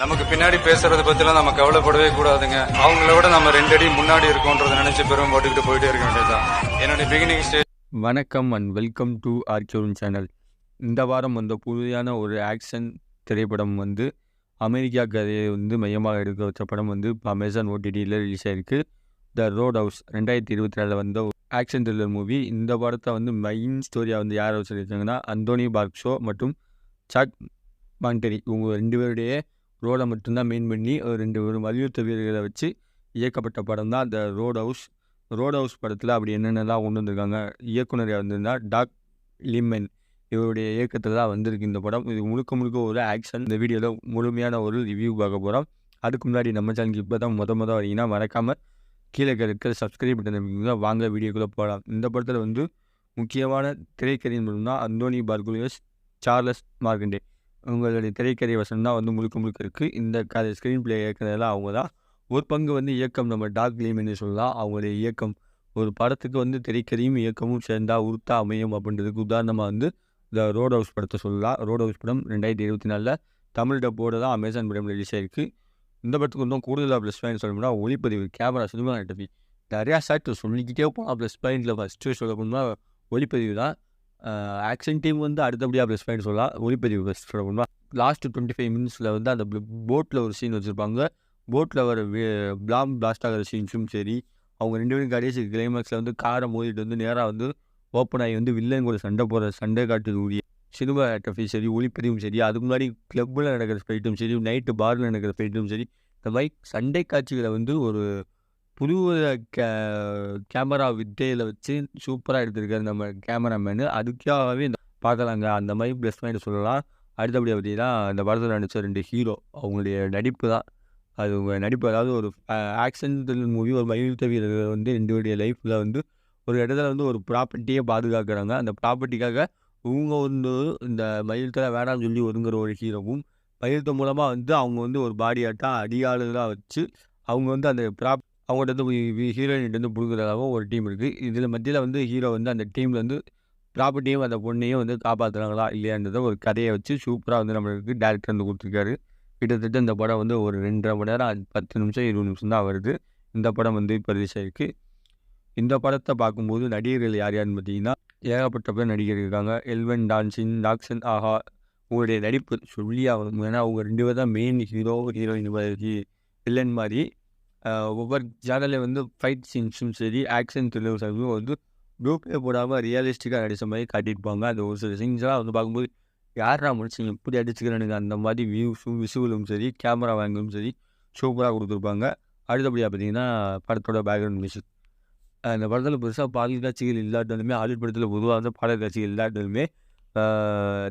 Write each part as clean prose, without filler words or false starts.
நமக்கு பின்னாடி பேசுறதை பத்திலாம் நம்ம கவலைப்படவே கூடாதுங்க. அவங்கள விட நம்ம 2 அடி முன்னாடி இருக்கோன்றதை நினைச்சு பெரும் போட்டுக்கிட்டு போயிட்டே இருக்க வேண்டியதுதான். என்னுடைய பிகினிங் ஸ்டேஜ். வணக்கம் அண்ட் வெல்கம் டு ஆர்கியூன் சேனல். இந்த வாரம் வந்த புதியான ஒரு ஆக்ஷன் திரைப்படம் அமெரிக்கா கதையை மையமாக எடுக்க வச்ச படம் இப்போ அமேசான் ஓடிடியில் ரிலீஸ் ஆயிருக்கு. த ரோட் ஹவுஸ் 2024 வந்த ஆக்ஷன் த்ரில்லர் மூவி. இந்த படத்தை மெயின் ஸ்டோரியாக யாரை வச்சுருக்காங்கன்னா அந்தோனி பார்க்ஷோ மற்றும் சாக் மாண்டரி. இவங்க 2 பேருடைய ரோலை மட்டும்தான் மெயின் பண்ணி ஒரு 2 மல்யுத்த வீரர்களை வச்சு இயக்கப்பட்ட படம் தான் the road house. Road house படத்தில் அப்படி என்னென்னலாம் கொண்டு வந்திருக்காங்க, இயக்குனர் வந்திருந்தால் டாக் லிமென் இவருடைய இயக்கத்தில் தான் வந்திருக்கு இந்த படம். இது முழுக்க ஒரு ஆக்ஷன். இந்த வீடியோவில் முழுமையான ஒரு ரிவ்யூ பார்க்க போகிறோம். அதுக்கு முன்னாடி நம்ம சேனலுக்கு இப்போ தான் முத வரீங்கன்னா மறக்காமல் கீழே இருக்கிற சப்ஸ்கிரைப் பண்ணிருந்தீங்கன்னா வாங்க வீடியோக்குள்ளே போகலாம். இந்த படத்தில் முக்கியமான திரைக்கதையின் மூலம் தான் அந்தோனி பார்குலியஸ், சார்லஸ் மார்கண்டே உங்களுடைய திரைக்கதை வசனம் தான் முழுக்க இருக்குது. இந்த கதை ஸ்க்ரீன் பிளே இயக்குனதெல்லாம் அவங்க தான். ஒரு பங்கு இயக்கம் நம்ம டாக் லிமென்னு சொல்லலாம். அவங்களுடைய இயக்கம் ஒரு படத்துக்கு திரைக்கதையும் இயக்கமும் சேர்ந்தால் உருத்தா அமையும் அப்படின்றதுக்கு உதாரணமாக இந்த ரோட் ஹவுஸ் படத்தை சொல்லலாம். ரோட் ஹவுஸ் படம் 2024 தமிழ் டப்போடு தான் அமேசான் படம் ரிலீஸ் ஆயிருக்கு. இந்த படத்துக்கு கூடுதலாக ப்ளஸ் பாயிண்ட் சொல்லணும்னா ஒளிப்பதிவு, கேமரா, சினிமாட்டோகிராஃபி, நிறையா ஷாட் சொல்லிக்கிட்டே போனால் ப்ளஸ் பாயிண்டில் ஃபஸ்ட்டு சொல்ல போனால் ஒளிப்பதிவு தான். ஆக்ஷன் டீம் அடுத்தபடியாக ப்ளஸ் பாயிண்ட் சொல்லலாம். ஒளிப்பதிவு ஃபஸ்ட் சொல்ல போனால் லாஸ்ட் 25 மினிட்ஸில் அந்த போட்டில் ஒரு சீன் வச்சுருப்பாங்க. போட்டில் வர பிளாஸ்ட் ஆகிற சீன்ஸும் சரி, அவங்க 2 பேரும் கடைசி கிளைமேக்ஸில் காரை மோதிட்டு நேராக ஓப்பன் ஆகி வில்லன் கூட சண்டை காட்டுக்கூடிய சினிமாட்டோகிராஃபி சரி, ஒளிப்பதிவும் சரி, அதுக்கு முன்னாடி கிளப்பில் நடக்கிற ஃபைட்டும் சரி, நைட்டு பாரில் நடக்கிற ஃபைட்டும் சரி, இந்த மாதிரி சண்டை காட்சிகளை ஒரு புது கேமரா வித்தையில் வச்சு சூப்பராக எடுத்திருக்காரு நம்ம கேமராமேனு. அதுக்காகவே பார்க்கலாங்க. அந்த மாதிரி ப்ளஸ் பாயிண்ட் சொல்லலாம். அடுத்தபடியாக பார்த்தீங்கன்னா இந்த படத்தில் நடித்த 2 ஹீரோ அவங்களுடைய நடிப்பு தான். அது உங்கள் நடிப்பு, அதாவது ஒரு ஆக்ஷன் த்ரில்லர் மூவி, ஒரு மல்யுத்த வீரர்கள் 2 பேருடைய லைஃப்பில் ஒரு இடத்துல ஒரு ப்ராப்பர்ட்டியை பாதுகாக்கிறாங்க. அந்த ப்ராப்பர்ட்டிக்காக இவங்க இந்த மல்யுத்தத்தில் வேணாம்னு சொல்லி ஒதுங்குற ஒரு ஹீரோவும், மல்யுத்தம் மூலமாக அவங்க ஒரு பாடி ஆட்டாக அடியாளுகளாக வச்சு அவங்க அந்த அவங்கள்ட்ட ஹீரோயின்கிட்ட பிடுங்குறதாகவும் ஒரு டீம் இருக்குது. இதில் மத்தியில் ஹீரோ அந்த டீமில் ப்ராப்பர்ட்டியும் அந்த பொண்ணையும் காப்பாற்றுறாங்களா இல்லையான்றதை ஒரு கதையை வச்சு சூப்பராக நம்மளுக்கு டேரக்டர் கொடுத்துருக்காரு. கிட்டத்தட்ட இந்த படம் ஒரு 2.5 மணி நேரம் 10 நிமிஷம் 20 நிமிஷம் தான் வருது. இந்த படம் இப்போ ரிலீஸ் ஆயிருக்கு. இந்த படத்தை பார்க்கும்போது நடிகர்கள் யாருன்னு பார்த்தீங்கன்னா ஏகப்பட்ட பேர் நடிகர் இருக்காங்க. எல்வன் டாக்சன் ஆஹா உங்களுடைய நடிப்பு சொல்லி ஆகணும். ஏன்னா அவங்க 2 பேர் தான் மெயின் ஹீரோ ஹீரோயின் வில்லன் மாதிரி. ஒவ்வொரு சேனலில் ஃபைட் சீன்ஸும் சரி, ஆக்ஷன் த்ரில்லர்ஸும் குரூப்பே போடாமல் ரியலிஸ்டிக்காக நடித்த மாதிரி காட்டியிருப்பாங்க. அந்த ஒரு சில சீன்ஸ்லாம் பார்க்கும்போது யாரா முடிச்சிங்க இப்படி அடிச்சுக்கிறானுங்க, அந்த மாதிரி விசுவலும் சரி, கேமரா வாங்கும் சரி சூப்பராக கொடுத்துருப்பாங்க. அடுத்தபடியாக பார்த்தீங்கன்னா படத்தோட பேக்ரவுண்ட் மியூசிக். அந்த படத்தில் பெருசாக பாடல் காட்சிகள் இல்லாட்டாலுமே, ஹாலிவுட் படத்தில் பொதுவாக பாடல் காட்சிகள் இல்லாட்டாலுமே,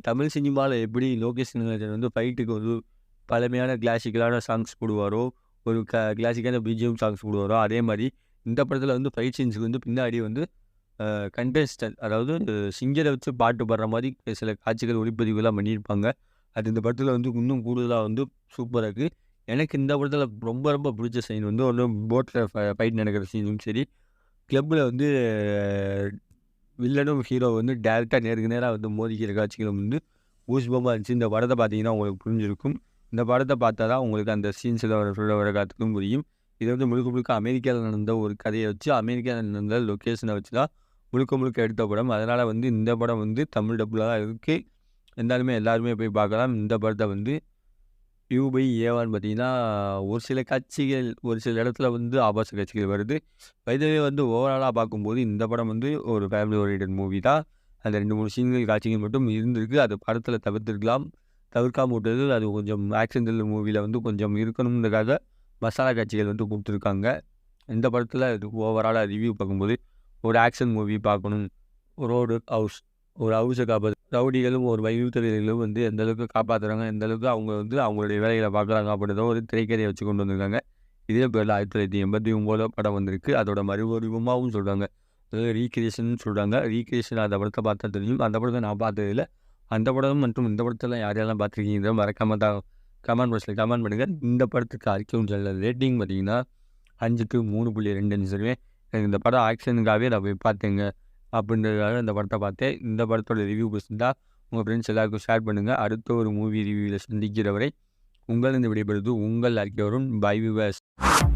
தமிழ் சினிமாவில் எப்படி லோகேஷ் ஃபைட்டுக்கு பழமையான கிளாசிக்கலான சாங்ஸ் போடுவாரோ, ஒரு கிளாசிக்கான பிஜிஎம் சாங்ஸ் போடுவாரோ, அதே மாதிரி இந்த படத்தில் ஃபைட் சீன்ஸுக்கு பின்னாடி கண்டெஸ்டன்ட், அதாவது சிங்கரை வச்சு பாட்டு பாடுற மாதிரி சில காட்சிகள் ஒளிப்பதிவுலாம் பண்ணியிருப்பாங்க. அது இந்த படத்தில் இன்னும் கூடுதலாக சூப்பராக இருக்குது. எனக்கு இந்த படத்தில் ரொம்ப பிடிச்ச சீன் ஒன்று போட்டில் ஃபைட் நடக்கிற சீனும் சரி, கிளப்பில் வில்லனும் ஹீரோ டேரெக்டாக நேருக்கு நேராக மோதிக்கிற காட்சிகளும் ஊஸ்பமாக இருந்துச்சு. இந்த படத்தை பார்த்தீங்கன்னா உங்களுக்கு புரிஞ்சிருக்கும். இந்த படத்தை பார்த்தா தான் உங்களுக்கு அந்த சீன்ஸில் வர காத்துக்கும் புரியும். இது முழுக்க அமெரிக்காவில் நடந்த ஒரு கதையை வச்சு, அமெரிக்காவில் நடந்த லொக்கேஷனை வச்சு தான் முழுக்க எடுத்த படம். அதனால் இந்த படம் தமிழ் டப்பில் தான் இருக்குது. எல்லாருமே போய் பார்க்கலாம். இந்த படத்தை யூ/ஏவான்னு பார்த்தீங்கன்னா ஒரு சில காட்சிகள், ஒரு சில இடத்துல ஆபாச காட்சிகள் வருது. வைதவே ஓவராலாக பார்க்கும்போது இந்த படம் ஒரு ஃபேமிலி ஓரியன்டட் மூவி தான். அந்த 2-3 சீன்கள் காட்சிகள் மட்டும் இருந்திருக்கு. அது படத்தில் தவிர்க்காமல் விட்டது. அது கொஞ்சம் ஆக்ஷன் த்ரில்லர் மூவியில் கொஞ்சம் இருக்கணுன்றதுக்காக மசாலா காட்சிகள் கொடுத்துருக்காங்க. இந்த படத்தில் ஓவராலாக ரிவ்யூ பார்க்கும்போது ஒரு ஆக்ஷன் மூவி பார்க்கணும். ரோடு ஹவுஸ், ஒரு ஹவுஸை காப்பாற்று ரவுடிகளும் ஒரு மல்யுத்த வீரர்களும் எந்தளவுக்கு காப்பாற்றுறாங்க, எந்தளவுக்கு அவங்க அவங்களுடைய வேலைகளை பார்க்குறாங்க அப்படின்றத ஒரு திரைக்கதையை வச்சு கொண்டு வந்திருக்காங்க. இதே பேரில் 1989 படம் வந்திருக்கு. அதோட மறுவடிவமாகவும் சொல்கிறாங்க, அதாவது ரீக்ரியேஷன் சொல்கிறாங்க. ரீக்ரியேஷன் அந்த படத்தை பார்த்தா தெரியும். அந்த படத்தை நான் பார்த்ததில்லை. அந்த படம் மற்றும் இந்த படத்தில் யாரெல்லாம் பார்த்துருக்கீங்க மறக்காமல் தான் கமெண்ட் பாக்ஸில் கமெண்ட் பண்ணுங்கள். இந்த படத்துக்கு அறிக்கையும் சொல்ல ரேட்டிங் பார்த்தீங்கன்னா 5க்கு 3.2 சொல்லுவேன். எனக்கு இந்த படம் ஆக்ஷனுக்காகவே நான் போய் பார்த்தேங்க அப்படின்றதுக்காக இந்த படத்தை பார்த்தேன். இந்த படத்தோட ரிவ்யூ பிடிச்சிருந்தா உங்கள் ஃப்ரெண்ட்ஸ் எல்லாருக்கும் ஷேர் பண்ணுங்கள். அடுத்த ஒரு மூவி ரிவ்யூவில் சந்திக்கிற வரை உங்களிருந்து விடைபெறுவது உங்கள் ஆர்கே வருண். By viewers.